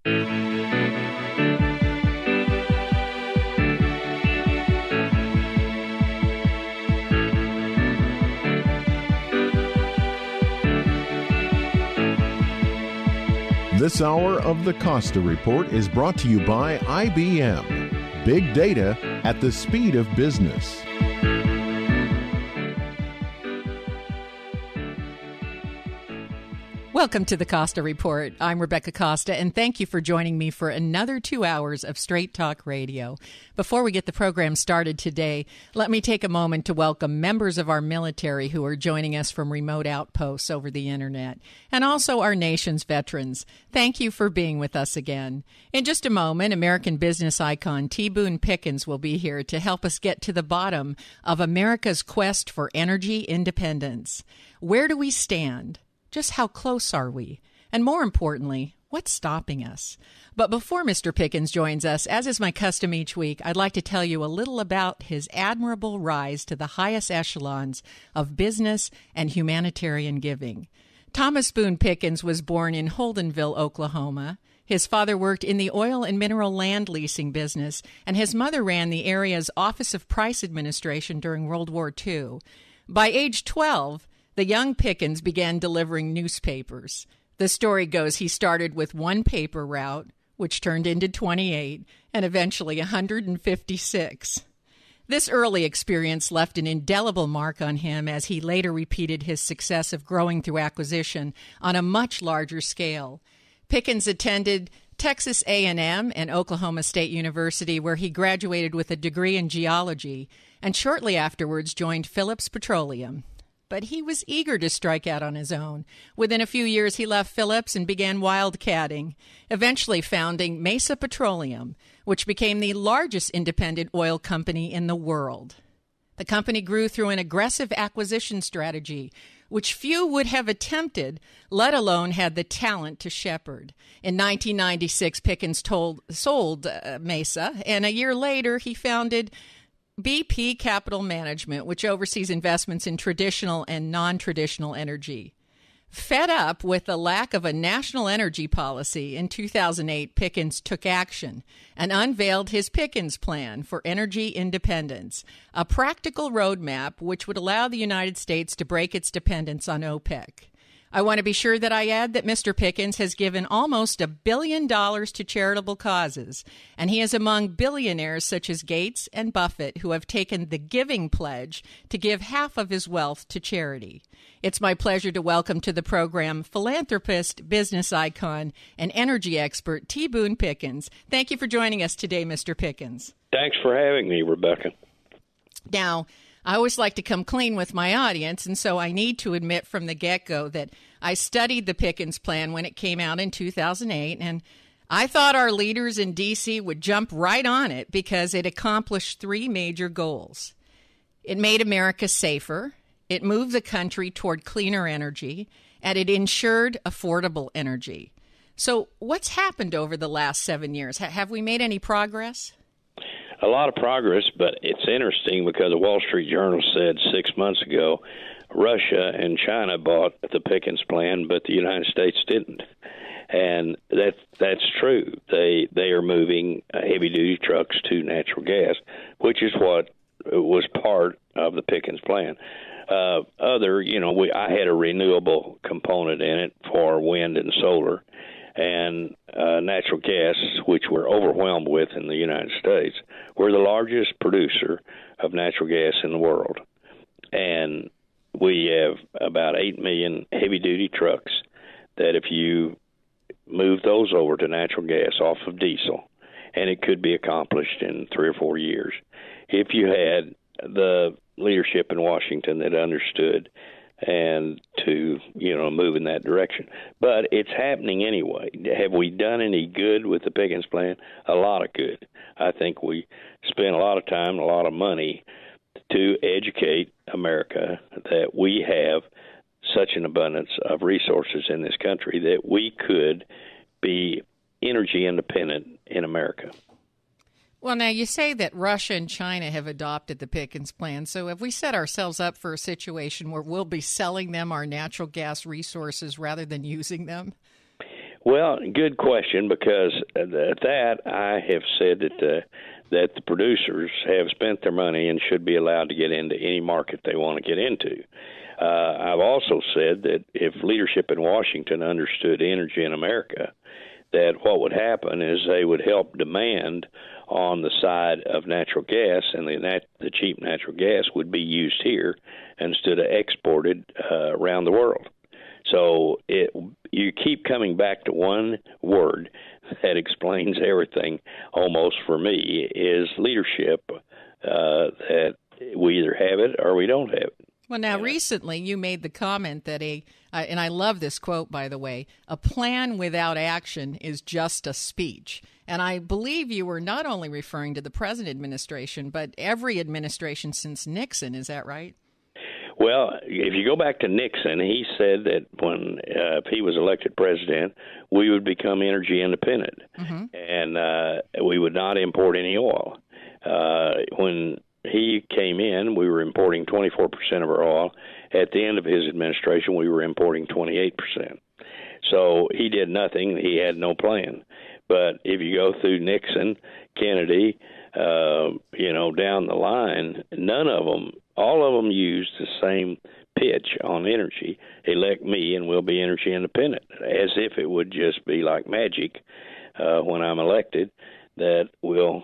This hour of the Costa Report is brought to you by IBM. Big data at the speed of business. Welcome to the Costa Report. I'm Rebecca Costa, and thank you for joining me for another 2 hours of Straight Talk Radio. Before we get the program started today, let me take a moment to welcome members of our military who are joining us from remote outposts over the internet, and also our nation's veterans. Thank you for being with us again. In just a moment, American business icon Boone Pickens will be here to help us get to the bottom of America's quest for energy independence. Where do we stand? Just how close are we? And more importantly, what's stopping us? But before Mr. Pickens joins us, as is my custom each week, I'd like to tell you a little about his admirable rise to the highest echelons of business and humanitarian giving. Thomas Boone Pickens was born in Holdenville, Oklahoma. His father worked in the oil and mineral land leasing business, and his mother ran the area's Office of Price Administration during World War II. By age 12, the young Pickens began delivering newspapers. The story goes he started with one paper route, which turned into 28, and eventually 156. This early experience left an indelible mark on him as he later repeated his success of growing through acquisition on a much larger scale. Pickens attended Texas A&M and Oklahoma State University, where he graduated with a degree in geology, and shortly afterwards joined Phillips Petroleum. But he was eager to strike out on his own. Within a few years, he left Phillips and began wildcatting, eventually founding Mesa Petroleum, which became the largest independent oil company in the world. The company grew through an aggressive acquisition strategy, which few would have attempted, let alone had the talent to shepherd. In 1996, Pickens sold Mesa, and a year later, he founded BP Capital Management, which oversees investments in traditional and non-traditional energy. Fed up with the lack of a national energy policy, in 2008, Pickens took action and unveiled his Pickens Plan for Energy Independence, a practical roadmap which would allow the United States to break its dependence on OPEC. I want to be sure that I add that Mr. Pickens has given almost $1 billion to charitable causes, and he is among billionaires such as Gates and Buffett who have taken the giving pledge to give half of his wealth to charity. It's my pleasure to welcome to the program philanthropist, business icon, and energy expert Boone Pickens. Thank you for joining us today, Mr. Pickens. Thanks for having me, Rebecca. Now, I always like to come clean with my audience, and so I need to admit from the get-go that I studied the Pickens Plan when it came out in 2008, and I thought our leaders in D.C. would jump right on it because it accomplished three major goals. It made America safer, it moved the country toward cleaner energy, and it ensured affordable energy. So what's happened over the last 7 years? Have we made any progress? A lot of progress, but it's interesting because the Wall Street Journal said 6 months ago Russia and China bought the Pickens Plan, but the United States didn't. And that's true. They are moving heavy-duty trucks to natural gas, which is what was part of the Pickens Plan. I had a renewable component in it for wind and solar, and natural gas, which we're overwhelmed with in the United States. We're the largest producer of natural gas in the world, and we have about 8 million heavy-duty trucks that if you move those over to natural gas off of diesel, and it could be accomplished in 3 or 4 years, if you had the leadership in Washington that understood and to, move in that direction. But it's happening anyway. Have we done any good with the Pickens Plan? A lot of good. I think we spent a lot of time, a lot of money to educate America that we have such an abundance of resources in this country that we could be energy independent in America. Well, now you say that Russia and China have adopted the Pickens Plan. So have we set ourselves up for a situation where we'll be selling them our natural gas resources rather than using them? Well, good question, because at that I have said that the producers have spent their money and should be allowed to get into any market they want to get into. I've also said that if leadership in Washington understood energy in America, that what would happen is they would help demand on the side of natural gas, and the cheap natural gas would be used here instead of exported around the world. So you keep coming back to one word that explains everything almost for me, is leadership, that we either have it or we don't have it. Well, now, recently you made the comment that and I love this quote, by the way, a plan without action is just a speech. And I believe you were not only referring to the present administration, but every administration since Nixon. Is that right? Well, if you go back to Nixon, he said that when if he was elected president, we would become energy independent, and we would not import any oil. When he came in, we were importing 24% of our oil. At the end of his administration, we were importing 28%. So he did nothing. He had no plan. But if you go through Nixon, Kennedy, down the line, none of them, all of them used the same pitch on energy. Elect me and we'll be energy independent, as if it would just be like magic when I'm elected, that we'll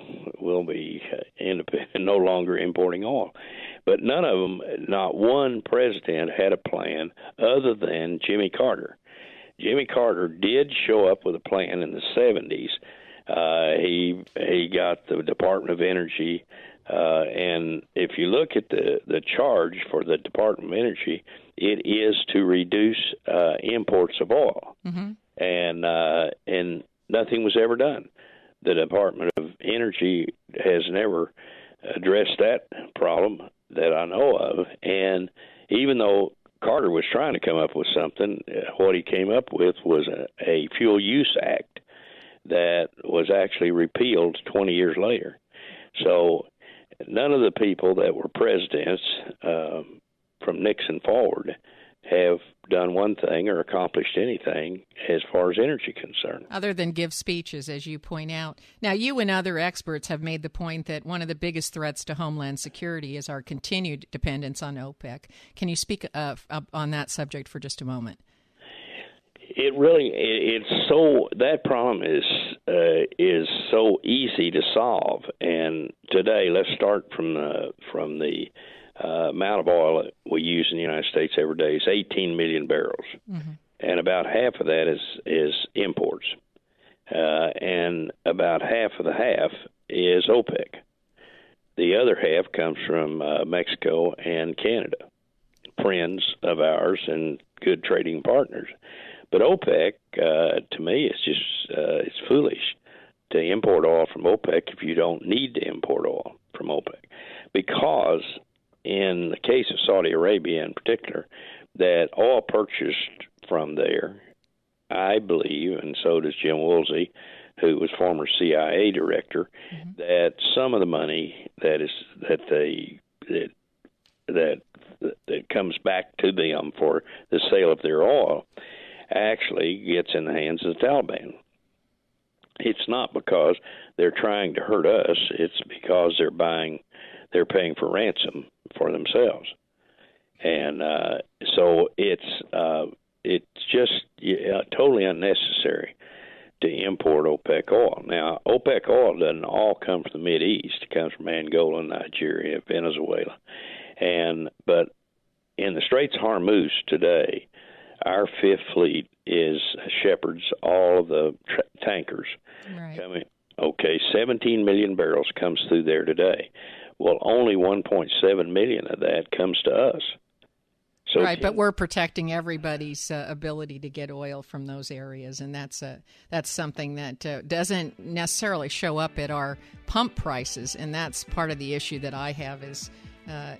be independent, no longer importing oil. But none of them, not one president had a plan other than Jimmy Carter. Jimmy Carter did show up with a plan in the 70s. He got the Department of Energy, and if you look at the charge for the Department of Energy, it is to reduce imports of oil, and nothing was ever done. The Department of Energy has never addressed that problem that I know of, and even though Carter was trying to come up with something, what he came up with was a Fuel Use Act that was actually repealed 20 years later. So none of the people that were presidents from Nixon forward have done one thing or accomplished anything as far as energy concerned. Other than give speeches, as you point out. Now, you and other experts have made the point that one of the biggest threats to homeland security is our continued dependence on OPEC. Can you speak on that subject for just a moment? That problem is so easy to solve. And today, let's start from the amount of oil that we use in the United States every day is 18 million barrels, and about half of that is imports, and about half of the half is OPEC. The other half comes from Mexico and Canada, friends of ours and good trading partners. But OPEC, to me, is just it's foolish to import oil from OPEC if you don't need to import oil from OPEC, because in the case of Saudi Arabia in particular, that oil purchased from there, I believe, and so does Jim Woolsey, who was former CIA director, that some of the money that comes back to them for the sale of their oil actually gets in the hands of the Taliban. It's not because they're trying to hurt us; it's because they're paying for ransom for themselves, and so it's just totally unnecessary to import OPEC oil. Now, OPEC oil doesn't all come from the Mideast; it comes from Angola, Nigeria, Venezuela, but in the Straits of Hormuz today, our Fifth Fleet shepherds all of the tankers coming. Okay, 17 million barrels comes through there today. Well, only 1.7 million of that comes to us. So but we're protecting everybody's ability to get oil from those areas, and that's something that doesn't necessarily show up at our pump prices, and that's part of the issue that I have is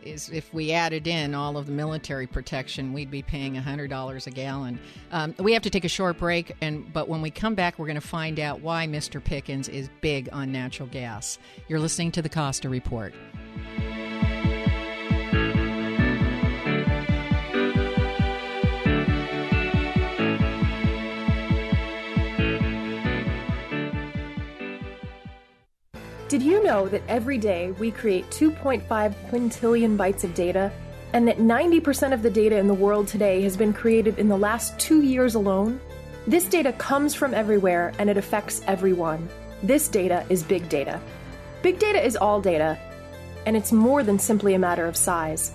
if we added in all of the military protection, we'd be paying $100 a gallon. We have to take a short break, but when we come back, we're going to find out why Mr. Pickens is big on natural gas. You're listening to the Costa Report. Did you know that every day we create 2.5 quintillion bytes of data, and that 90% of the data in the world today has been created in the last 2 years alone? This data comes from everywhere, and it affects everyone. This data is big data. Big data is all data, and it's more than simply a matter of size.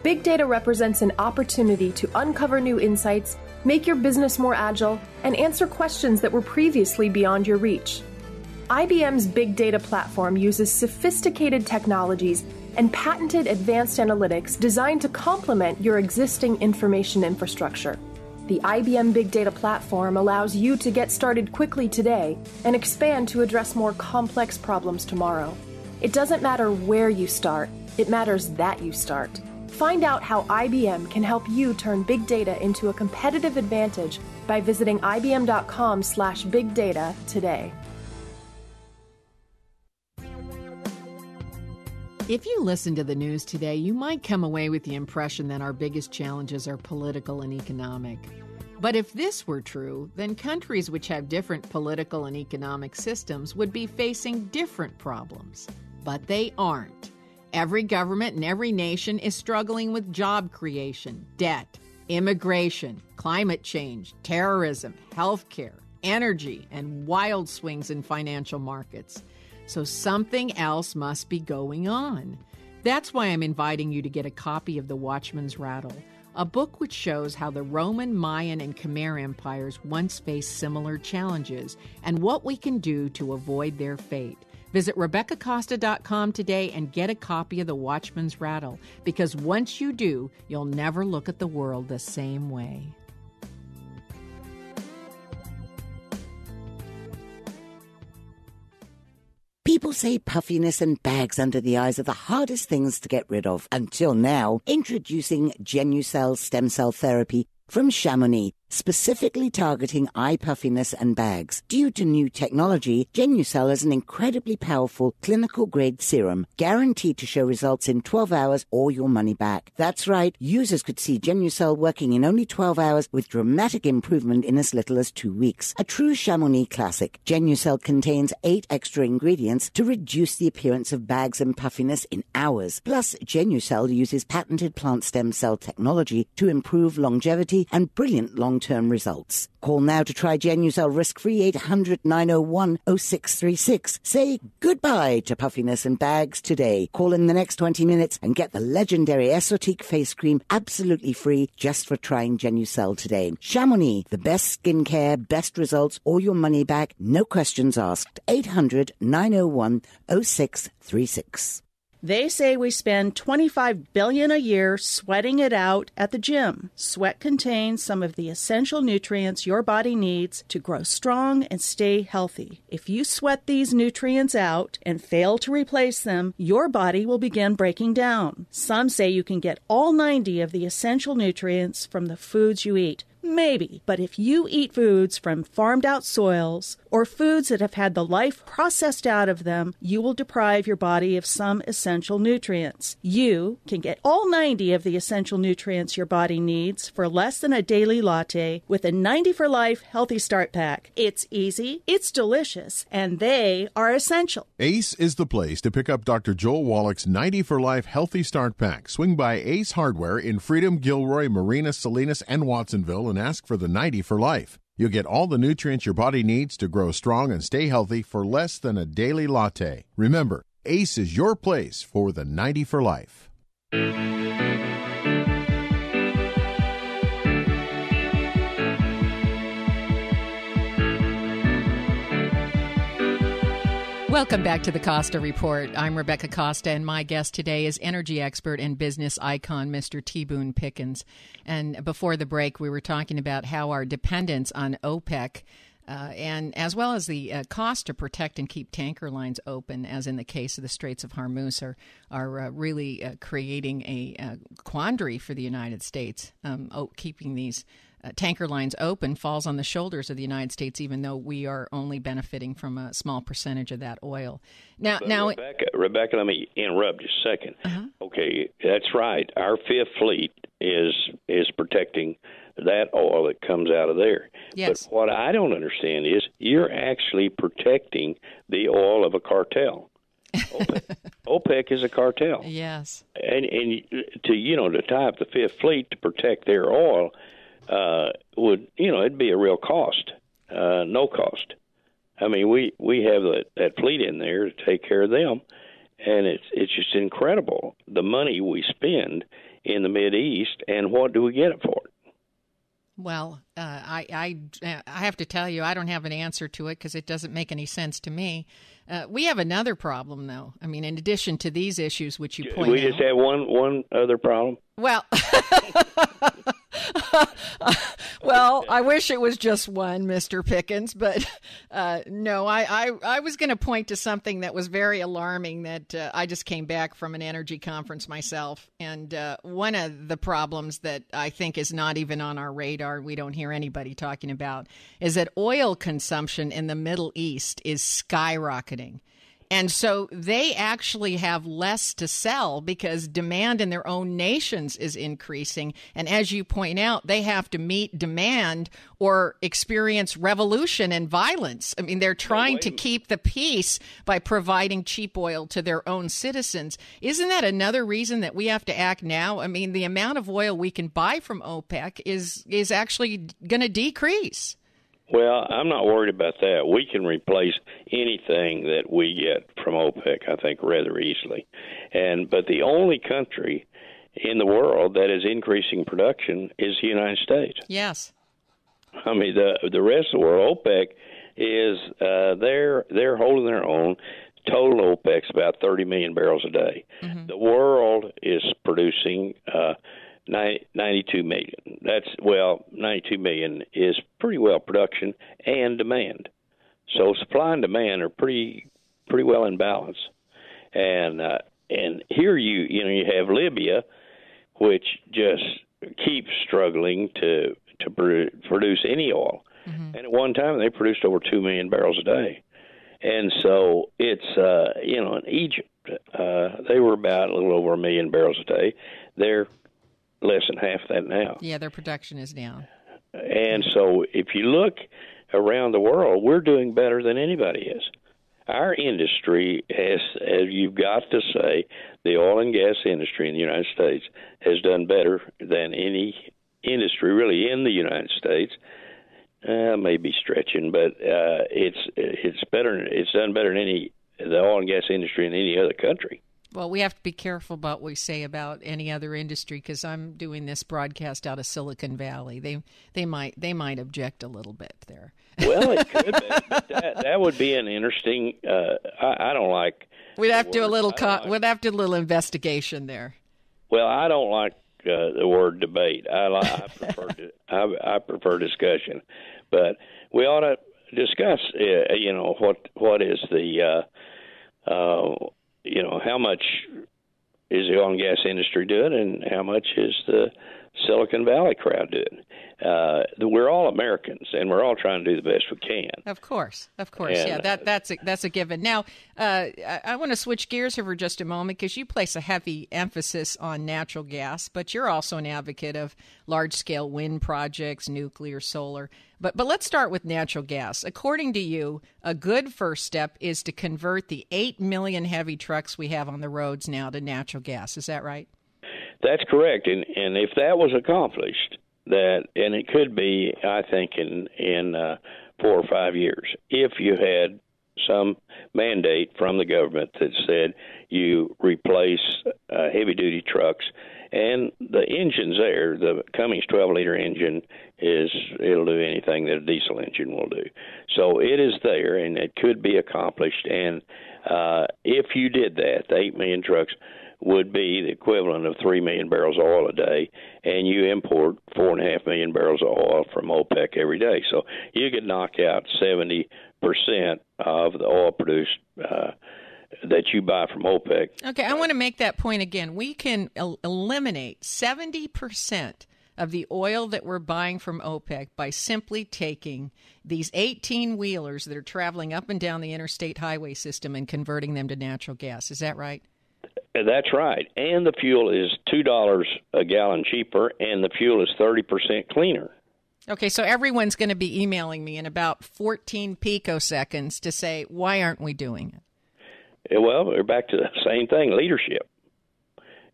Big data represents an opportunity to uncover new insights, make your business more agile, and answer questions that were previously beyond your reach. IBM's Big Data platform uses sophisticated technologies and patented advanced analytics designed to complement your existing information infrastructure. The IBM Big Data platform allows you to get started quickly today and expand to address more complex problems tomorrow. It doesn't matter where you start, it matters that you start. Find out how IBM can help you turn big data into a competitive advantage by visiting ibm.com/bigdata today. If you listen to the news today, you might come away with the impression that our biggest challenges are political and economic. But if this were true, then countries which have different political and economic systems would be facing different problems. But they aren't. Every government and every nation is struggling with job creation, debt, immigration, climate change, terrorism, healthcare, energy, and wild swings in financial markets. So something else must be going on. That's why I'm inviting you to get a copy of The Watchman's Rattle, a book which shows how the Roman, Mayan, and Khmer empires once faced similar challenges and what we can do to avoid their fate. Visit RebeccaCosta.com today and get a copy of The Watchman's Rattle, because once you do, you'll never look at the world the same way. People say puffiness and bags under the eyes are the hardest things to get rid of. Until now, introducing Genucell stem cell therapy from Chamonix, specifically targeting eye puffiness and bags. Due to new technology, Genucell is an incredibly powerful clinical-grade serum, guaranteed to show results in 12 hours or your money back. That's right, users could see Genucell working in only 12 hours with dramatic improvement in as little as 2 weeks. A true Chamonix classic, Genucell contains 8 extra ingredients to reduce the appearance of bags and puffiness in hours. Plus, Genucell uses patented plant stem cell technology to improve longevity and brilliant long-term results. Call now to try Genucell risk-free, 800-901-0636. Say goodbye to puffiness and bags today. Call in the next 20 minutes and get the legendary Esotique face cream absolutely free just for trying Genucell today. Chamonix, the best skincare, best results, or your money back, no questions asked. 800-901-0636. They say we spend $25 billion a year sweating it out at the gym. Sweat contains some of the essential nutrients your body needs to grow strong and stay healthy. If you sweat these nutrients out and fail to replace them, your body will begin breaking down. Some say you can get all 90 of the essential nutrients from the foods you eat. Maybe, but if you eat foods from farmed-out soils or foods that have had the life processed out of them, you will deprive your body of some essential nutrients. You can get all 90 of the essential nutrients your body needs for less than a daily latte with a 90 for Life Healthy Start Pack. It's easy, it's delicious, and they are essential. Ace is the place to pick up Dr. Joel Wallach's 90 for Life Healthy Start Pack. Swing by Ace Hardware in Freedom, Gilroy, Marina, Salinas, and Watsonville and ask for the 90 for Life. You'll get all the nutrients your body needs to grow strong and stay healthy for less than a daily latte. Remember, Ace is your place for the 90 for Life. Welcome back to the Costa Report. I'm Rebecca Costa, and my guest today is energy expert and business icon, Mr. T. Boone Pickens. And before the break, we were talking about how our dependence on OPEC and as well as the cost to protect and keep tanker lines open, as in the case of the Straits of Hormuz, are really creating a quandary for the United States. Keeping these tanker lines open falls on the shoulders of the United States, even though we are only benefiting from a small percentage of that oil. Now, Rebecca, let me interrupt just a second. Okay, that's right. Our Fifth Fleet is protecting that oil that comes out of there. Yes. But what I don't understand is you're actually protecting the oil of a cartel. OPEC is a cartel. Yes. And to tie up the Fifth Fleet to protect their oil it'd be a real cost, no cost. I mean, we have that fleet in there to take care of them, and it's just incredible the money we spend in the Mideast, and what do we get it for? Well, I have to tell you, I don't have an answer to it because it doesn't make any sense to me. We have another problem, though. I mean, in addition to these issues, which you point out. We just have one other problem? Well, well, I wish it was just one, Mr. Pickens, but no, I was going to point to something that was very alarming that I just came back from an energy conference myself. And one of the problems that I think is not even on our radar, we don't hear anybody talking about, is that oil consumption in the Middle East is skyrocketing. And so they actually have less to sell because demand in their own nations is increasing. And as you point out, they have to meet demand or experience revolution and violence. I mean, they're trying to keep the peace by providing cheap oil to their own citizens. Isn't that another reason that we have to act now? I mean, the amount of oil we can buy from OPEC is actually going to decrease. Well, I'm not worried about that. We can replace anything that we get from OPEC, I think, rather easily. But the only country in the world that is increasing production is the United States. Yes. I mean, the rest of the world, OPEC is they're holding their own. Total OPEC's about 30 million barrels a day. Mm-hmm. The world is producing 92 million. 92 million is pretty well production and demand. So supply and demand are pretty well in balance. And here you have Libya, which just keeps struggling to produce any oil. Mm-hmm. And at one time they produced over 2 million barrels a day. And so it's in Egypt they were about a little over 1 million barrels a day. They're less than half that now. Yeah, their production is down. And so if you look around the world, we're doing better than anybody is. Our industry has, as you've got to say, the oil and gas industry in the United States has done better than any industry really in the United States. Maybe stretching, but it's better. It's done better than the oil and gas industry in any other country. Well, we have to be careful about what we say about any other industry because I'm doing this broadcast out of Silicon Valley. They might object a little bit there. Well, it could be. But that would be an interesting. I don't like. We'd have to do a little. We'd have to do a little investigation there. Well, I don't like the word debate. I prefer discussion, but we ought to discuss. What is the. How much is the oil and gas industry doing, and how much is the Silicon Valley crowd doing? We're all Americans, and we're all trying to do the best we can. Of course. And, that's a given. Now, I want to switch gears here for just a moment because you place a heavy emphasis on natural gas, but you're also an advocate of large-scale wind projects, nuclear, solar. But let's start with natural gas. According to you, a good first step is to convert the 8 million heavy trucks we have on the roads now to natural gas. Is that right? That's correct. And if that was accomplished, and it could be, I think, in 4 or 5 years, if you had some mandate from the government that said you replace heavy-duty trucks, and the engine's there. The Cummins 12-liter engine it'll do anything that a diesel engine will do. So it is there, and it could be accomplished. And if you did that, the 8 million trucks would be the equivalent of 3 million barrels of oil a day, and you import 4.5 million barrels of oil from OPEC every day. So you could knock out 70% of the oil produced that you buy from OPEC. Okay, I want to make that point again. We can eliminate 70% of the oil that we're buying from OPEC by simply taking these 18-wheelers that are traveling up and down the interstate highway system and converting them to natural gas. Is that right? That's right. And the fuel is $2 a gallon cheaper, and the fuel is 30% cleaner. Okay, so everyone's going to be emailing me in about 14 picoseconds to say, why aren't we doing it? Well, we're back to the same thing, leadership.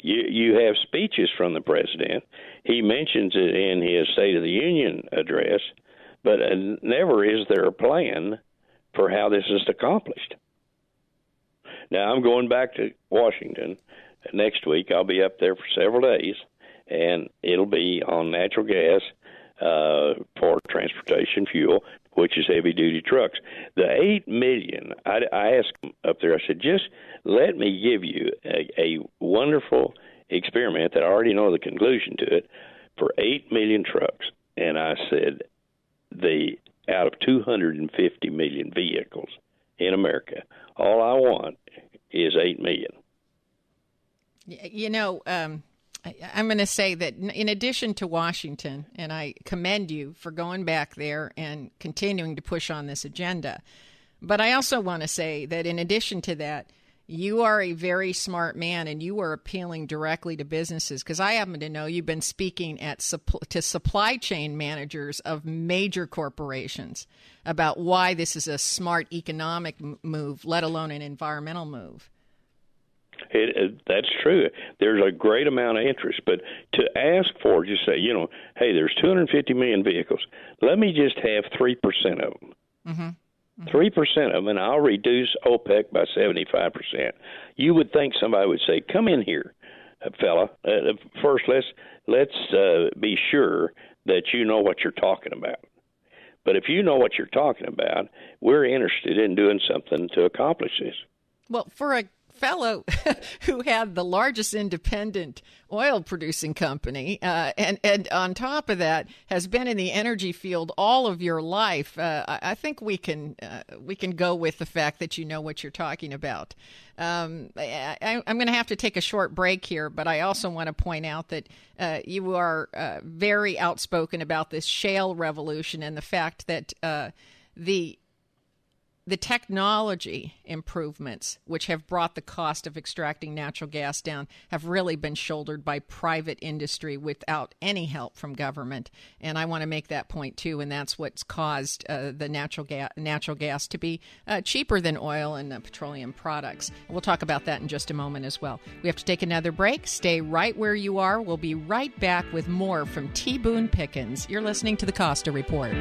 You have speeches from the president. He mentions it in his State of the Union address, but never is there a plan for how this is accomplished. Now, I'm going back to Washington next week. I'll be up there for several days, and it'll be on natural gas for transportation fuel, which is heavy-duty trucks. The 8 million, I asked them up there, I said, just let me give you a wonderful experiment that I already know the conclusion to it for 8 million trucks. And I said, out of 250 million vehicles in America, all I want is 8 million. You know, I'm going to say that in addition to Washington, and I commend you for going back there and continuing to push on this agenda, but I also want to say that in addition to that, you are a very smart man, and you are appealing directly to businesses, because I happen to know you've been speaking to supply chain managers of major corporations about why this is a smart economic move, let alone an environmental move. That's true. There's a great amount of interest, but to ask for, just say, hey, there's 250 million vehicles. Let me just have 3% of them. Mm-hmm. 3% of them, and I'll reduce OPEC by 75%. You would think somebody would say, come in here, fella. First, let's be sure that you know what you're talking about. But if you know what you're talking about, we're interested in doing something to accomplish this. Well, for a fellow who had the largest independent oil producing company and on top of that has been in the energy field all of your life, I think we can go with the fact that you know what you're talking about. I'm going to have to take a short break here, but I also want to point out that you are very outspoken about this shale revolution and the fact that the technology improvements, which have brought the cost of extracting natural gas down, have really been shouldered by private industry without any help from government. And I want to make that point, too, and that's what's caused the natural gas to be cheaper than oil and petroleum products. We'll talk about that in just a moment as well. We have to take another break. Stay right where you are. We'll be right back with more from T. Boone Pickens. You're listening to the Costa Report.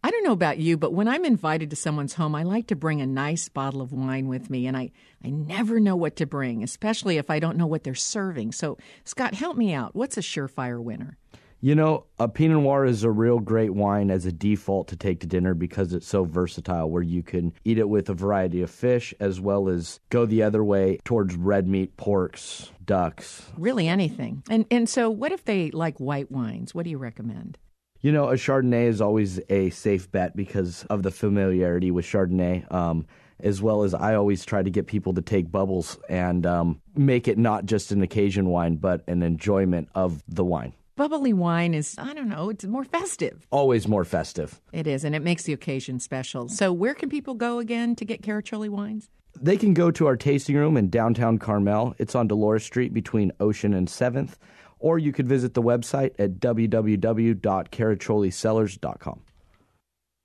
I don't know about you, but when I'm invited to someone's home, I like to bring a nice bottle of wine with me, and I never know what to bring, especially if I don't know what they're serving. So, Scott, help me out. What's a surefire winner? A Pinot Noir is a real great wine as a default to take to dinner because it's so versatile, where you can eat it with a variety of fish as well as go the other way towards red meat, porks, ducks. Really anything. And so what if they like white wines? What do you recommend? A Chardonnay is always a safe bet because of the familiarity with Chardonnay, as well as I always try to get people to take bubbles and make it not just an occasion wine, but an enjoyment of the wine. Bubbly wine is, it's more festive. Always more festive. It is, and it makes the occasion special. So where can people go again to get Caraccioli wines? They can go to our tasting room in downtown Carmel. It's on Dolores Street between Ocean and 7th. Or you could visit the website at www.caracciolisellers.com.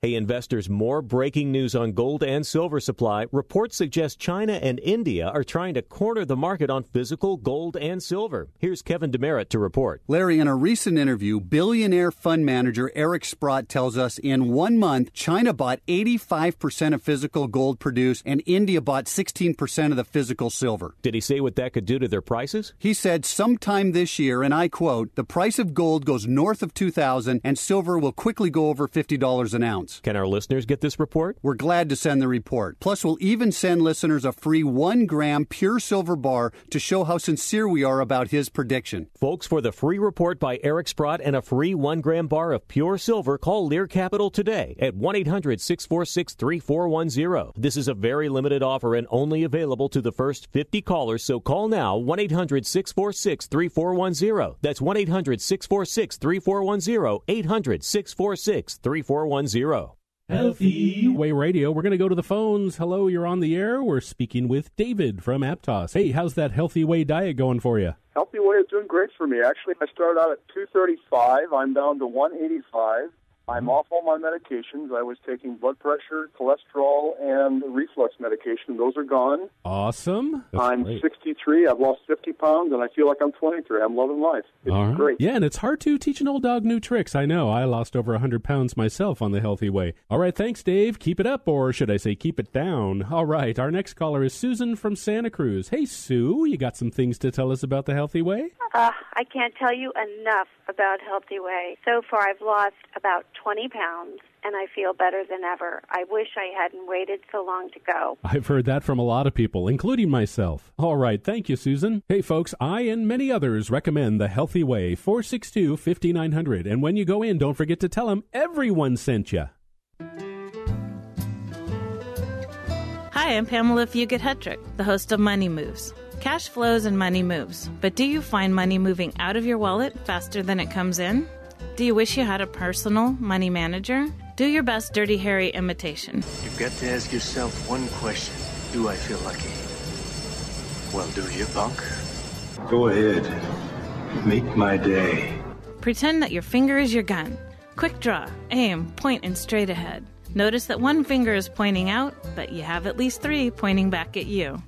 Hey, investors, more breaking news on gold and silver supply. Reports suggest China and India are trying to corner the market on physical gold and silver. Here's Kevin Demerit to report. Larry, in a recent interview, billionaire fund manager Eric Sprott tells us in 1 month, China bought 85% of physical gold produced and India bought 16% of the physical silver. Did he say what that could do to their prices? He said sometime this year, and I quote, the price of gold goes north of $2,000 and silver will quickly go over $50 an ounce. discounts. Can our listeners get this report? We're glad to send the report. Plus, we'll even send listeners a free 1-gram pure silver bar to show how sincere we are about his prediction. Folks, for the free report by Eric Sprott and a free 1-gram bar of pure silver, call Lear Capital today at 1-800-646-3410. This is a very limited offer and only available to the first 50 callers, so call now, 1-800-646-3410. That's 1-800-646-3410, 800-646-3410. Healthy Way Radio. We're going to go to the phones. Hello, you're on the air. We're speaking with David from Aptos. Hey, how's that Healthy Way diet going for you? Healthy Way is doing great for me. Actually, I started out at 235. I'm down to 185. I'm off all my medications. I was taking blood pressure, cholesterol, and reflux medication. Those are gone. Awesome. I'm 63. I've lost 50 pounds, and I feel like I'm 23. I'm loving life. It's great. Yeah, and it's hard to teach an old dog new tricks. I know. I lost over 100 pounds myself on the Healthy Way. All right, thanks, Dave. Keep it up, or should I say keep it down? All right, our next caller is Susan from Santa Cruz. Hey, Sue, you got some things to tell us about the Healthy Way? I can't tell you enough about Healthy Way. So far, I've lost about 20 pounds, and I feel better than ever. I wish I hadn't waited so long to go. I've heard that from a lot of people, including myself. All right, thank you, Susan. Hey, folks, I and many others recommend the Healthy Way, 462-5900. And when you go in, don't forget to tell them everyone sent you. Hi, I'm Pamela Fugit-Hetrick, the host of Money Moves. Cash flows and money moves, but do you find money moving out of your wallet faster than it comes in? Do you wish you had a personal money manager? Do your best Dirty Harry imitation. You've got to ask yourself one question. Do I feel lucky? Well, do you, punk? Go ahead. Make my day. Pretend that your finger is your gun. Quick draw, aim, point, and straight ahead. Notice that one finger is pointing out, but you have at least 3 pointing back at you.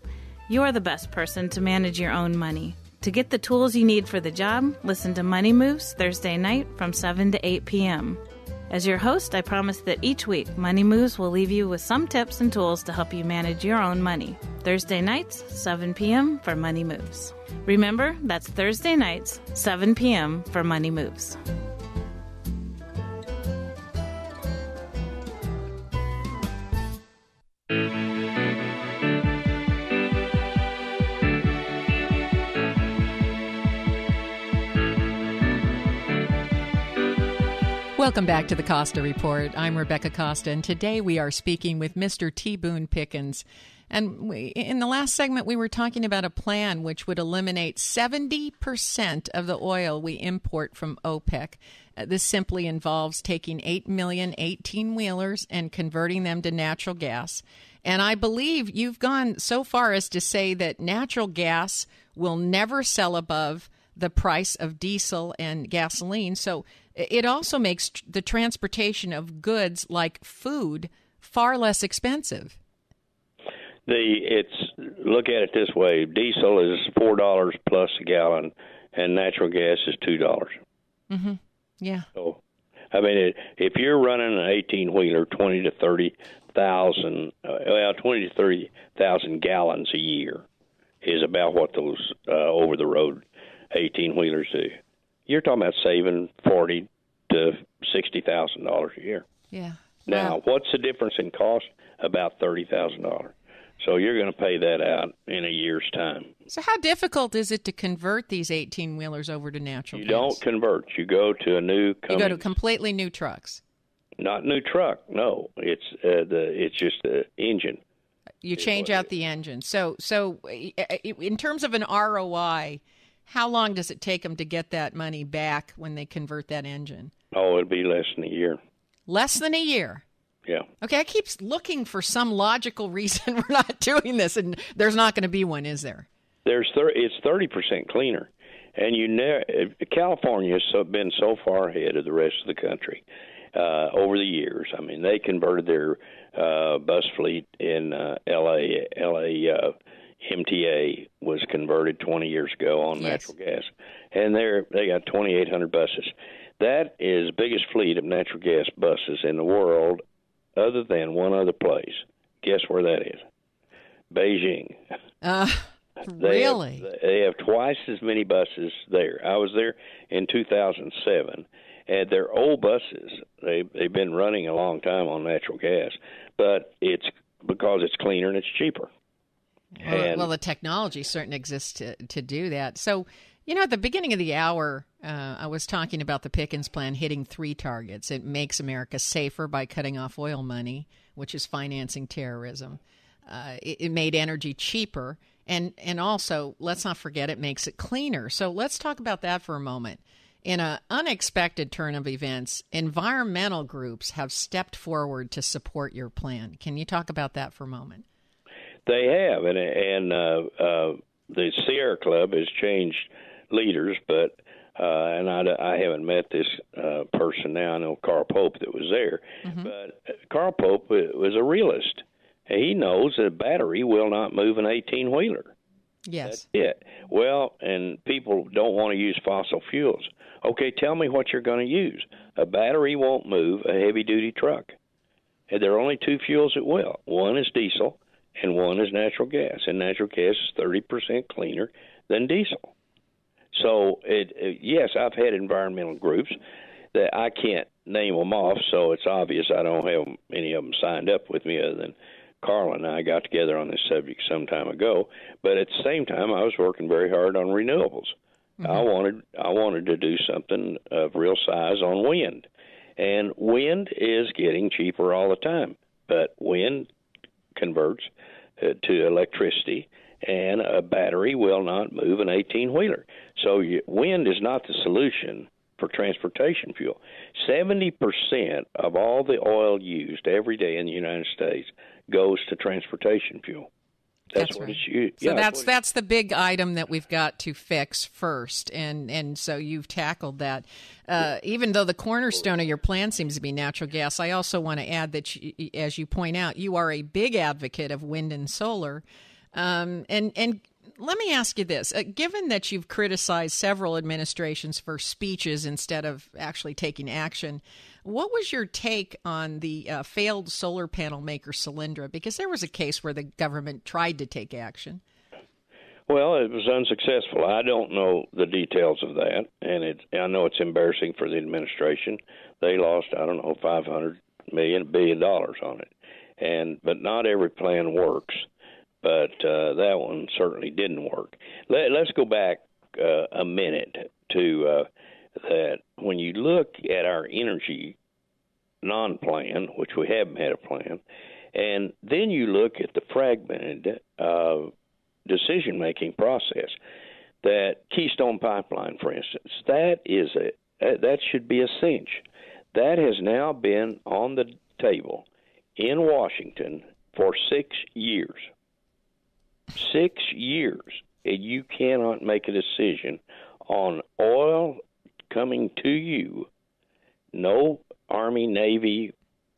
You're the best person to manage your own money. To get the tools you need for the job, listen to Money Moves Thursday night from 7 to 8 p.m. As your host, I promise that each week, Money Moves will leave you with some tips and tools to help you manage your own money. Thursday nights, 7 p.m. for Money Moves. Remember, that's Thursday nights, 7 p.m. for Money Moves. Welcome back to the Costa Report. I'm Rebecca Costa, and today we are speaking with Mr. T. Boone Pickens. And in the last segment, we were talking about a plan which would eliminate 70% of the oil we import from OPEC. This simply involves taking 8 million 18-wheelers and converting them to natural gas. And I believe you've gone so far as to say that natural gas will never sell above the price of diesel and gasoline. So it also makes the transportation of goods like food far less expensive. Look at it this way: diesel is $4 plus a gallon, and natural gas is $2. Mm-hmm. Yeah. So, I mean, if you're running an 18-wheeler, 20 to 30,000 gallons a year is about what those over-the-road 18-wheelers do. You're talking about saving $40,000 to $60,000 a year. Yeah. Now, what's the difference in cost? About $30,000. So you're going to pay that out in a year's time. So how difficult is it to convert these 18-wheelers over to natural gas? You don't convert. You go to a new company. You go to completely new trucks. Not new truck. No, it's just the engine. You change out the engine. So in terms of an ROI, how long does it take them to get that money back when they convert that engine? Oh, it'd be less than a year. Less than a year? Yeah. Okay, I keep looking for some logical reason we're not doing this, and there's not going to be one, is there? It's 30% cleaner, and California has been so far ahead of the rest of the country over the years. I mean, they converted their bus fleet in L.A. MTA was converted 20 years ago on natural gas, and they got 2,800 buses. That is the biggest fleet of natural gas buses in the world, other than one other place. Guess where that is? Beijing. Really? They have twice as many buses there. I was there in 2007, They're old buses. They've been running a long time on natural gas, but it's because it's cleaner and it's cheaper. Well, the technology certainly exists to do that. So, at the beginning of the hour, I was talking about the Pickens plan hitting 3 targets. It makes America safer by cutting off oil money, which is financing terrorism. It made energy cheaper. And also, let's not forget, it makes it cleaner. So let's talk about that for a moment. In an unexpected turn of events, environmental groups have stepped forward to support your plan. Can you talk about that for a moment? They have, and the Sierra Club has changed leaders, but and I haven't met this person now. I know Carl Pope that was there, but Carl Pope was a realist. He knows that a battery will not move an 18-wheeler. Yes. That's it. Well, and people don't want to use fossil fuels. Okay, tell me what you're going to use. A battery won't move a heavy-duty truck. And there are only 2 fuels that will. One is diesel, and one is natural gas. And natural gas is 30% cleaner than diesel. So, yes, I've had environmental groups that I can't name them off, so it's obvious I don't have any of them signed up with me other than Carl and I got together on this subject some time ago. But at the same time, I was working very hard on renewables. I wanted to do something of real size on wind. And wind is getting cheaper all the time. But wind converts to electricity, and a battery will not move an 18-wheeler. So wind is not the solution for transportation fuel. 70% of all the oil used every day in the United States goes to transportation fuel. That's what right. It's used. So that's the big item that we've got to fix first, and so you've tackled that. Even though the cornerstone of your plan seems to be natural gas, I also want to add that, as you point out, you are a big advocate of wind and solar. And let me ask you this. Given that you've criticized several administrations for speeches instead of actually taking action, what was your take on the failed solar panel maker Solyndra? Because there was a case where the government tried to take action. Well, it was unsuccessful. I don't know the details of that, and I know it's embarrassing for the administration. They lost, $500 billion on it, but not every plan works. But that one certainly didn't work. Let's go back a minute to that. When you look at our energy non-plan, which we haven't had a plan, and then you look at the fragmented decision-making process, that Keystone Pipeline, for instance, that should be a cinch. That has now been on the table in Washington for 6 years. 6 years, and you cannot make a decision on oil coming to you. No Army, Navy,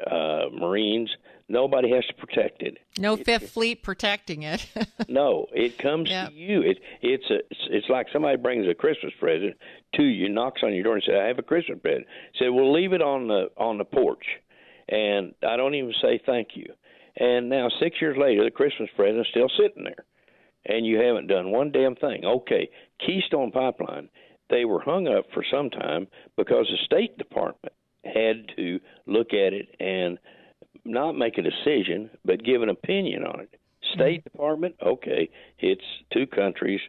Marines, nobody has to protect it. No Fifth Fleet protecting it. No, it comes to you. It's like somebody brings a Christmas present to you, knocks on your door and says, "I have a Christmas present." Say, "We'll leave it on the porch," and I don't even say thank you. And now 6 years later, the Christmas present's still sitting there, and you haven't done one damn thing. Okay, Keystone Pipeline, they were hung up for some time because the State Department had to look at it and not make a decision, but give an opinion on it. State Department, okay, it's 2 countries,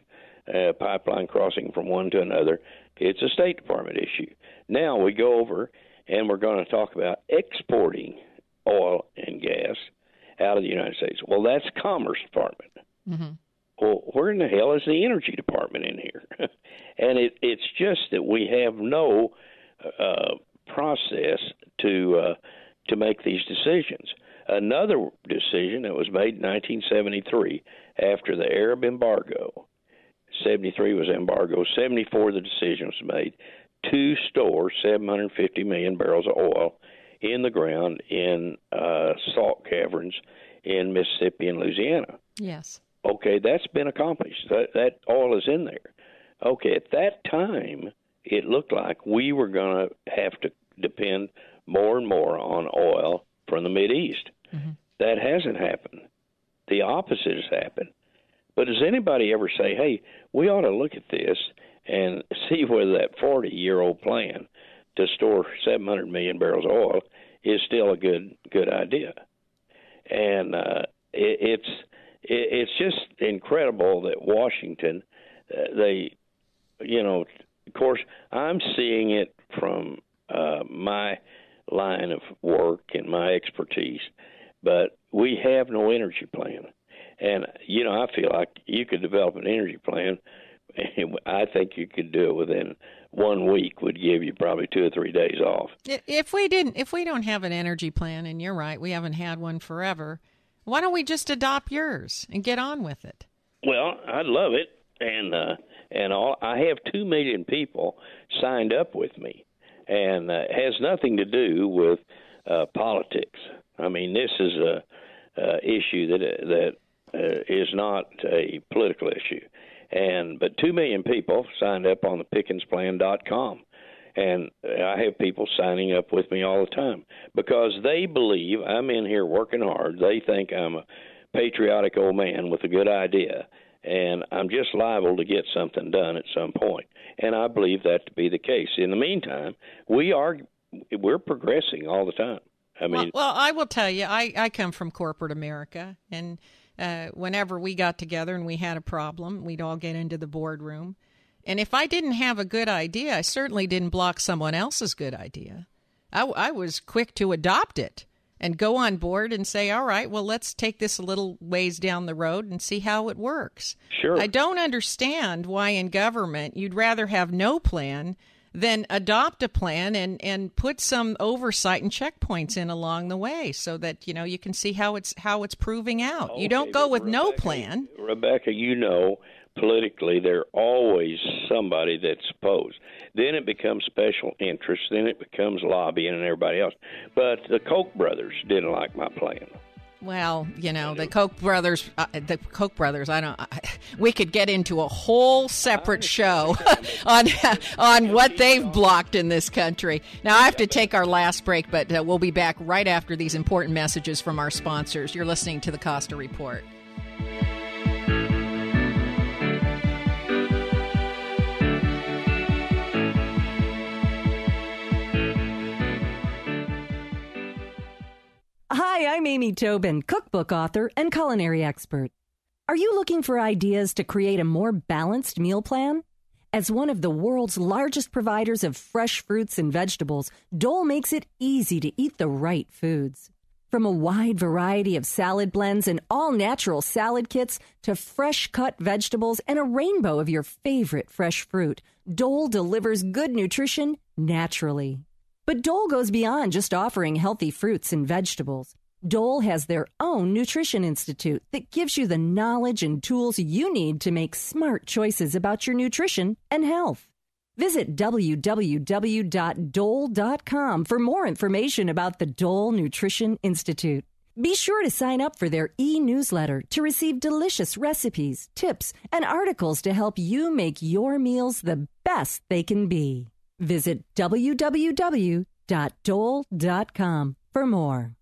pipeline crossing from one to another. It's a State Department issue. Now we go over and we're going to talk about exporting oil and gas out of the United States. Well, that's Commerce Department. Mm-hmm. Well, where in the hell is the Energy Department in here? And it's just that we have no process to make these decisions. Another decision that was made in 1973 after the Arab embargo. 73 was embargo. 74, the decision was made to store 750 million barrels of oil in the ground in salt caverns in Mississippi and Louisiana. Yes. Okay, that's been accomplished. That oil is in there. Okay, at that time, it looked like we were going to have to depend more and more on oil from the Mideast. Mm-hmm. That hasn't happened. The opposite has happened. But does anybody ever say, hey, we ought to look at this and see whether that 40-year-old plan to store 700 million barrels of oil is still a good idea. And it's just incredible that Washington, they, of course, I'm seeing it from my line of work and my expertise, but we have no energy plan. And, I feel like you could develop an energy plan, and I think you could do it within 1 week, would give you probably 2 or 3 days off. If we don't have an energy plan, and you're right, we haven't had one forever, why don't we just adopt yours and get on with it? Well, I'd love it. And all, I have 2 million people signed up with me, and it has nothing to do with politics. I mean, this is a issue that is not a political issue. But 2 million people signed up on the PickensPlan.com, and I have people signing up with me all the time because they believe I'm in here working hard. They think I'm a patriotic old man with a good idea, and I'm just liable to get something done at some point. And I believe that to be the case. In the meantime, we're progressing all the time. I mean, well, I will tell you, I come from corporate America, and whenever we got together and we had a problem, we'd all get into the boardroom. And if I didn't have a good idea, I certainly didn't block someone else's good idea. I was quick to adopt it and go on board and say, all right, well, let's take this a little ways down the road and see how it works. Sure. I don't understand why in government you'd rather have no plan than adopt a plan and put some oversight and checkpoints in along the way so that, you can see how it's proving out. Okay, you don't go with no plan. Rebecca, politically, there's always somebody that's opposed. Then it becomes special interest. Then it becomes lobbying and everybody else. But the Koch brothers didn't like my plan. Well, the Koch brothers, we could get into a whole separate show on what they've blocked in this country. Now, I have to take our last break, but we'll be back right after these important messages from our sponsors. You're listening to the Costa Report. Hi, I'm Amy Tobin, cookbook author and culinary expert. Are you looking for ideas to create a more balanced meal plan? As one of the world's largest providers of fresh fruits and vegetables, Dole makes it easy to eat the right foods. From a wide variety of salad blends and all-natural salad kits to fresh-cut vegetables and a rainbow of your favorite fresh fruit, Dole delivers good nutrition naturally. But Dole goes beyond just offering healthy fruits and vegetables. Dole has their own Nutrition Institute that gives you the knowledge and tools you need to make smart choices about your nutrition and health. Visit www.dole.com for more information about the Dole Nutrition Institute. Be sure to sign up for their e-newsletter to receive delicious recipes, tips, and articles to help you make your meals the best they can be. Visit www.dole.com for more.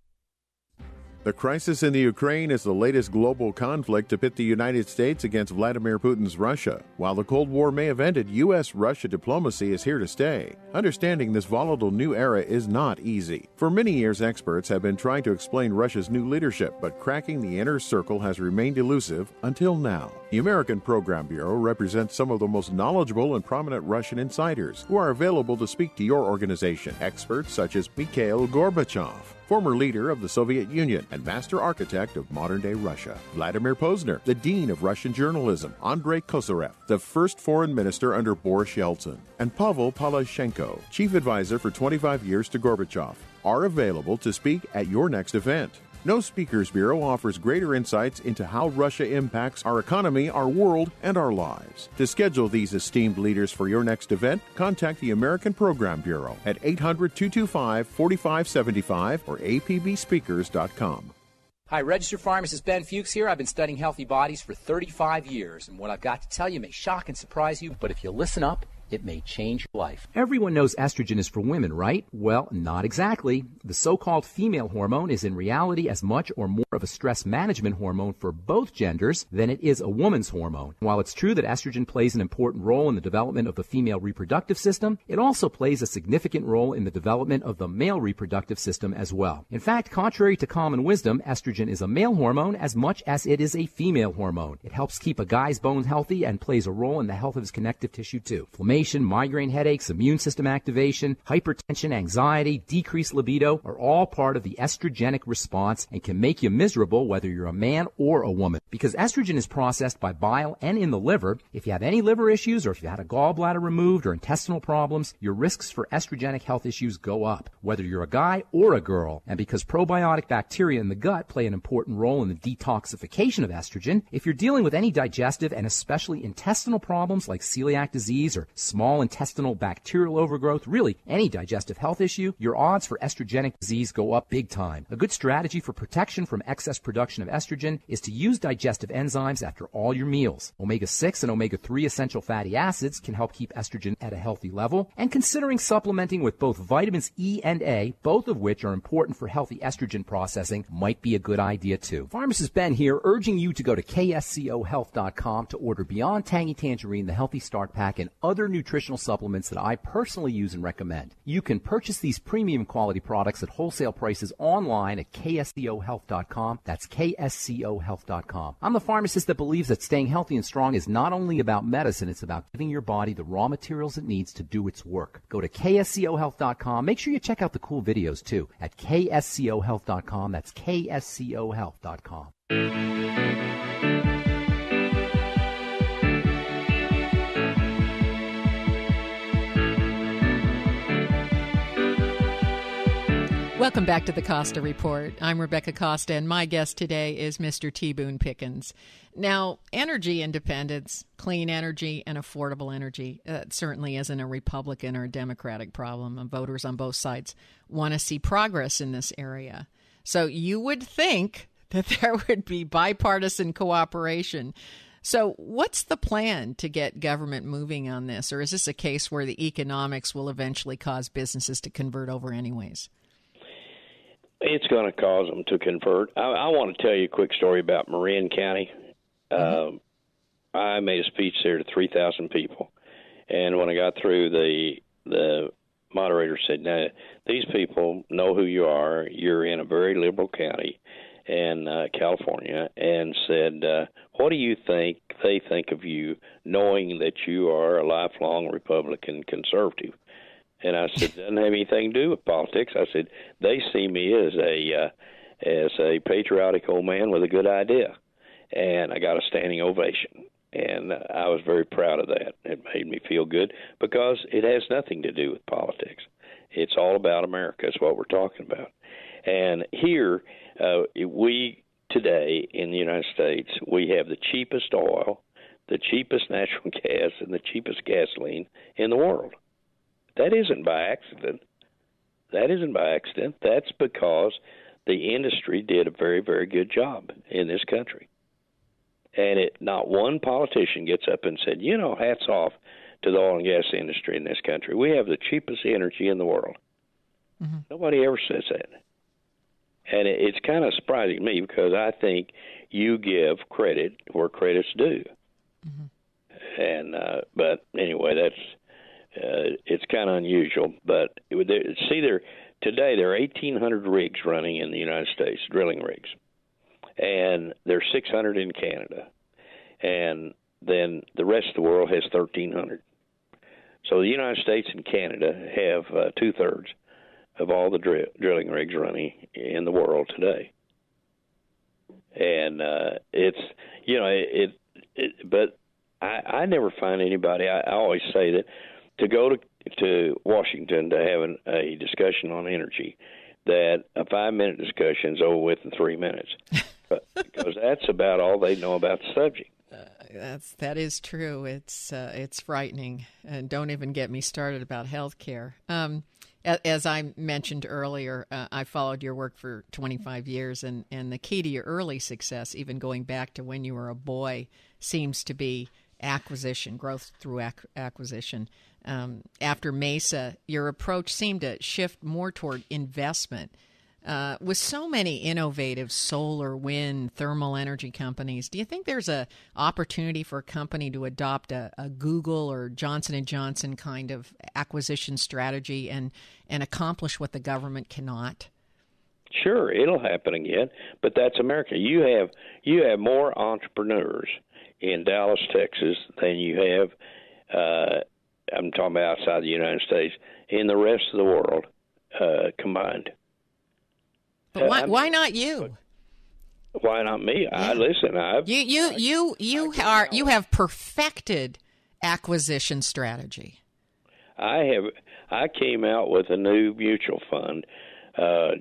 The crisis in the Ukraine is the latest global conflict to pit the United States against Vladimir Putin's Russia. While the Cold War may have ended, U.S.-Russia diplomacy is here to stay. Understanding this volatile new era is not easy. For many years, experts have been trying to explain Russia's new leadership, but cracking the inner circle has remained elusive until now. The American Program Bureau represents some of the most knowledgeable and prominent Russian insiders who are available to speak to your organization. Experts such as Mikhail Gorbachev, former leader of the Soviet Union and master architect of modern-day Russia; Vladimir Posner, the dean of Russian journalism; Andrei Kozyrev, the first foreign minister under Boris Yeltsin; and Pavel Palashchenko, chief advisor for 25 years to Gorbachev, are available to speak at your next event. No Speakers Bureau offers greater insights into how Russia impacts our economy, our world, and our lives. To schedule these esteemed leaders for your next event, contact the American Program Bureau at 800-225-4575 or apbspeakers.com. Hi, registered pharmacist Ben Fuchs here. I've been studying healthy bodies for 35 years, and what I've got to tell you may shock and surprise you, but if you listen up, It may change your life. Everyone knows estrogen is for women, right? Well, not exactly. The so-called female hormone is in reality as much or more of a stress management hormone for both genders than it is a woman's hormone. While it's true that estrogen plays an important role in the development of the female reproductive system, it also plays a significant role in the development of the male reproductive system as well. In fact, contrary to common wisdom, estrogen is a male hormone as much as it is a female hormone. It helps keep a guy's bones healthy and plays a role in the health of his connective tissue too. Inflammation, migraine headaches, immune system activation, hypertension, anxiety, decreased libido are all part of the estrogenic response and can make you miserable whether you're a man or a woman. Because estrogen is processed by bile and in the liver, if you have any liver issues or if you had a gallbladder removed or intestinal problems, your risks for estrogenic health issues go up, whether you're a guy or a girl. And because probiotic bacteria in the gut play an important role in the detoxification of estrogen, if you're dealing with any digestive and especially intestinal problems like celiac disease or small intestinal bacterial overgrowth, really any digestive health issue, your odds for estrogenic disease go up big time. A good strategy for protection from excess production of estrogen is to use digestive enzymes after all your meals. Omega-6 and omega-3 essential fatty acids can help keep estrogen at a healthy level, and considering supplementing with both vitamins E and A, both of which are important for healthy estrogen processing, might be a good idea too. Pharmacist Ben here, urging you to go to kscohealth.com to order Beyond Tangy Tangerine, the Healthy Start Pack, and other nutritional supplements that I personally use and recommend. You can purchase these premium quality products at wholesale prices online at kscohealth.com. That's kscohealth.com. I'm the pharmacist that believes that staying healthy and strong is not only about medicine, it's about giving your body the raw materials it needs to do its work. Go to kscohealth.com. Make sure you check out the cool videos too at kscohealth.com. That's kscohealth.com. Welcome back to the Costa Report. I'm Rebecca Costa, and my guest today is Mr. T. Boone Pickens. Now, energy independence, clean energy, and affordable energy, certainly isn't a Republican or a Democratic problem. And voters on both sides want to see progress in this area. So you would think that there would be bipartisan cooperation. So what's the plan to get government moving on this? Or is this a case where the economics will eventually cause businesses to convert over anyways? It's going to cause them to convert. I want to tell you a quick story about Marin County. I made a speech there to 3,000 people, and when I got through, the moderator said, "Now, these people know who you are. You're in a very liberal county in California," and said, "What do you think they think of you, knowing that you are a lifelong Republican conservative?" And I said, "Doesn't have anything to do with politics." I said, "They see me as a patriotic old man with a good idea," and I got a standing ovation. And I was very proud of that. It made me feel good because it has nothing to do with politics. It's all about America. It's what we're talking about. And here, we today in the United States, we have the cheapest oil, the cheapest natural gas, and the cheapest gasoline in the world. That isn't by accident. That's because the industry did a very, very good job in this country. And not one politician gets up and said, hats off to the oil and gas industry in this country. We have the cheapest energy in the world. Mm-hmm. Nobody ever says that. And it's kind of surprising to me because I think you give credit where credit's due. Mm-hmm. And but anyway, it's kind of unusual. But today there are 1,800 rigs running in the United States, drilling rigs. And there's 600 in Canada, and then the rest of the world has 1,300. So the United States and Canada have 2/3 of all the drilling rigs running in the world today. And but I never find anybody. I always say that to go to Washington to have a discussion on energy, that a 5-minute discussion is over with in 3 minutes. Because that's about all they know about the subject. That is true. It's frightening, and don't even get me started about health care. As I mentioned earlier, I followed your work for 25 years, and the key to your early success, even going back to when you were a boy, seems to be acquisition, growth through acquisition. After Mesa, your approach seemed to shift more toward investment. With so many innovative solar, wind, thermal energy companies, do you think there's an opportunity for a company to adopt a Google or Johnson & Johnson kind of acquisition strategy and accomplish what the government cannot? Sure, it'll happen again, but that's America. You have more entrepreneurs in Dallas, Texas than you have, I'm talking about outside the United States, in the rest of the world combined. But why not you? Why not me? Yeah. You have perfected acquisition strategy. I came out with a new mutual fund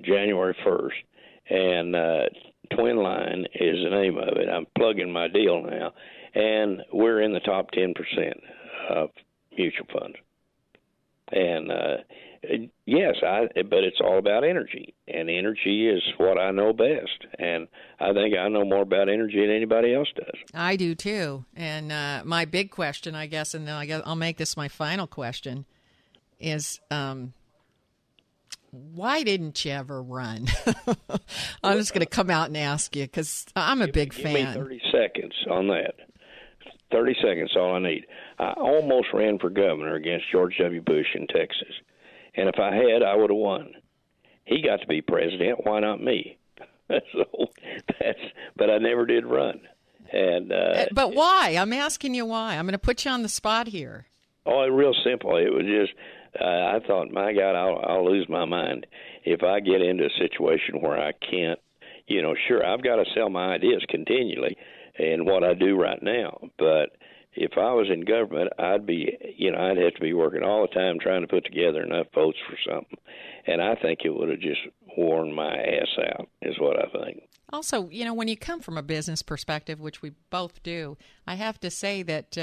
January 1st, and Twin Line is the name of it. I'm plugging my deal now, and we're in the top 10% of mutual funds. And yes, but it's all about energy, and energy is what I know best, and I think I know more about energy than anybody else does. I do too, and my big question, I guess, and then I'll make this my final question, is why didn't you ever run? I'm just going to come out and ask you because I'm a big fan. Give me 30 seconds on that. 30 seconds, all I need. I almost ran for governor against George W. Bush in Texas. And if I had, I would have won. He got to be president. Why not me? But I never did run. And but why? I'm asking you why. I'm going to put you on the spot here. Oh, real simple. It was just I thought, my God, I'll lose my mind if I get into a situation where I can't. Sure, I've got to sell my ideas continually in what I do right now, but if I was in government, I'd have to be working all the time trying to put together enough votes for something. And I think it would have just worn my ass out, is what I think. Also, when you come from a business perspective, which we both do, I have to say that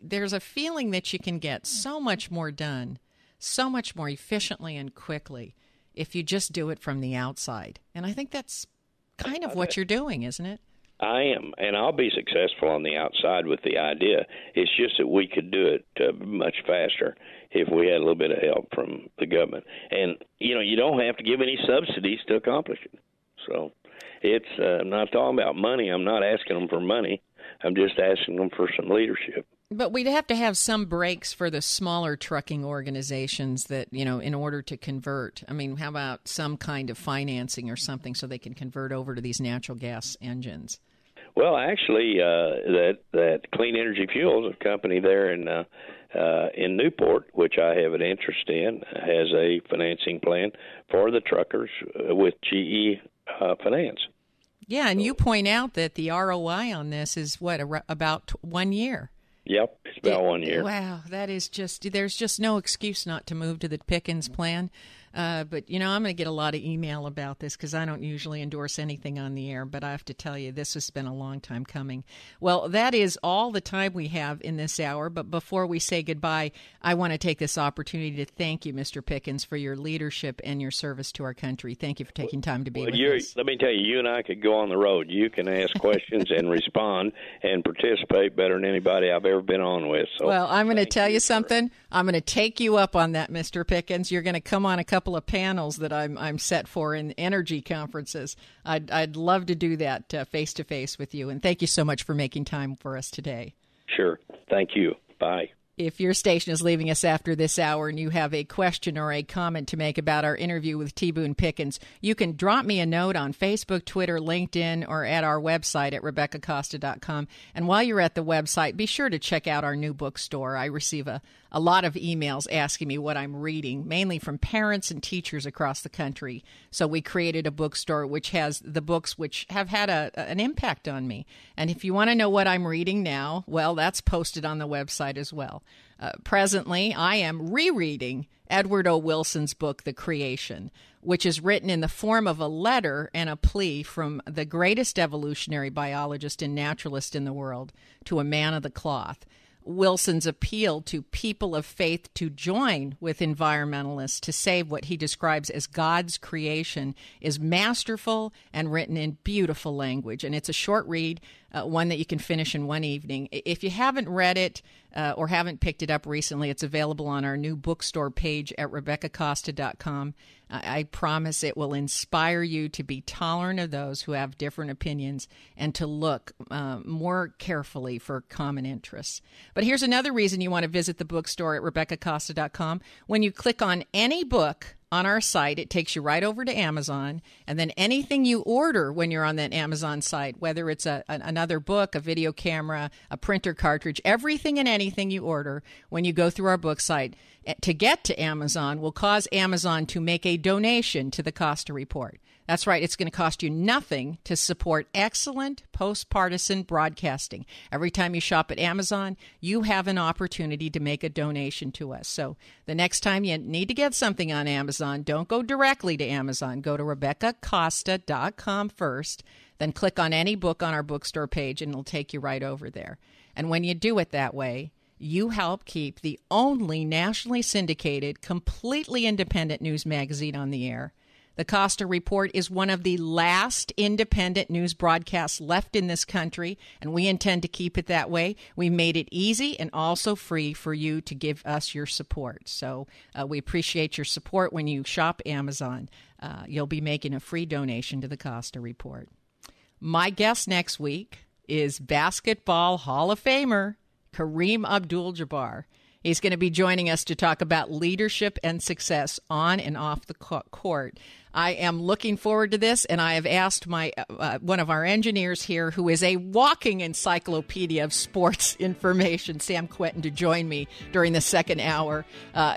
there's a feeling that you can get so much more done, so much more efficiently and quickly if you just do it from the outside. And I think that's kind of what you're doing, isn't it? I am, and I'll be successful on the outside with the idea. It's just that we could do it much faster if we had a little bit of help from the government. And, you don't have to give any subsidies to accomplish it. So I'm not talking about money. I'm not asking them for money. I'm just asking them for some leadership. But we'd have to have some breaks for the smaller trucking organizations that, in order to convert. I mean, how about some kind of financing or something so they can convert over to these natural gas engines? Well, actually, that Clean Energy Fuels, a company there in Newport, which I have an interest in, has a financing plan for the truckers with GE Finance. Yeah, and you point out that the ROI on this is, about 1 year? Yep, it's about 1 year. Wow, that is there's just no excuse not to move to the Pickens plan. But, I'm going to get a lot of email about this because I don't usually endorse anything on the air. But I have to tell you, this has been a long time coming. Well, that is all the time we have in this hour. But before we say goodbye, I want to take this opportunity to thank you, Mr. Pickens, for your leadership and your service to our country. Thank you for taking time to be with us. Let me tell you, you and I could go on the road. You can ask questions and respond and participate better than anybody I've ever been on with. So, well, I'm going to tell you something. I'm going to take you up on that, Mr. Pickens. You're going to come on a couple of panels that I'm set for in energy conferences. I'd love to do that face to face with you. And thank you so much for making time for us today. Sure. Thank you. Bye. If your station is leaving us after this hour and you have a question or a comment to make about our interview with T. Boone Pickens, you can drop me a note on Facebook, Twitter, LinkedIn, or at our website at RebeccaCosta.com. And while you're at the website, be sure to check out our new bookstore. I receive a lot of emails asking me what I'm reading, mainly from parents and teachers across the country. So we created a bookstore which has the books which have had an impact on me. And if you want to know what I'm reading now, well, that's posted on the website as well. Presently, I am rereading Edward O. Wilson's book, The Creation, which is written in the form of a letter and a plea from the greatest evolutionary biologist and naturalist in the world to a man of the cloth. Wilson's appeal to people of faith to join with environmentalists to save what he describes as God's creation is masterful and written in beautiful language. And it's a short read, one that you can finish in one evening. If you haven't read it or haven't picked it up recently, it's available on our new bookstore page at RebeccaCosta.com. I promise it will inspire you to be tolerant of those who have different opinions and to look more carefully for common interests. But here's another reason you want to visit the bookstore at RebeccaCosta.com. When you click on any book on our site, it takes you right over to Amazon, and then anything you order when you're on that Amazon site, whether it's another book, a video camera, a printer cartridge, everything and anything you order when you go through our book site to get to Amazon will cause Amazon to make a donation to the Costa Report. That's right. It's going to cost you nothing to support excellent post-partisan broadcasting. Every time you shop at Amazon, you have an opportunity to make a donation to us. So the next time you need to get something on Amazon, don't go directly to Amazon. Go to RebeccaCosta.com first, then click on any book on our bookstore page, and it'll take you right over there. And when you do it that way, you help keep the only nationally syndicated, completely independent news magazine on the air. The Costa Report is one of the last independent news broadcasts left in this country, and we intend to keep it that way. We made it easy and also free for you to give us your support. So we appreciate your support when you shop Amazon. You'll be making a free donation to the Costa Report. My guest next week is Basketball Hall of Famer Kareem Abdul-Jabbar. He's going to be joining us to talk about leadership and success on and off the court. I am looking forward to this, and I have asked my one of our engineers here, who is a walking encyclopedia of sports information, Sam Quentin, to join me during the second hour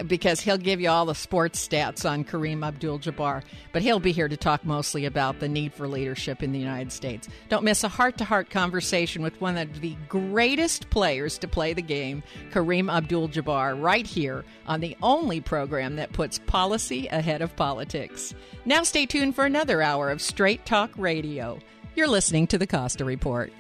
because he'll give you all the sports stats on Kareem Abdul-Jabbar. But he'll be here to talk mostly about the need for leadership in the United States. Don't miss a heart-to-heart conversation with one of the greatest players to play the game, Kareem Abdul-Jabbar, right here on the only program that puts policy ahead of politics. Now stay tuned for another hour of Straight Talk Radio. You're listening to the Costa Report.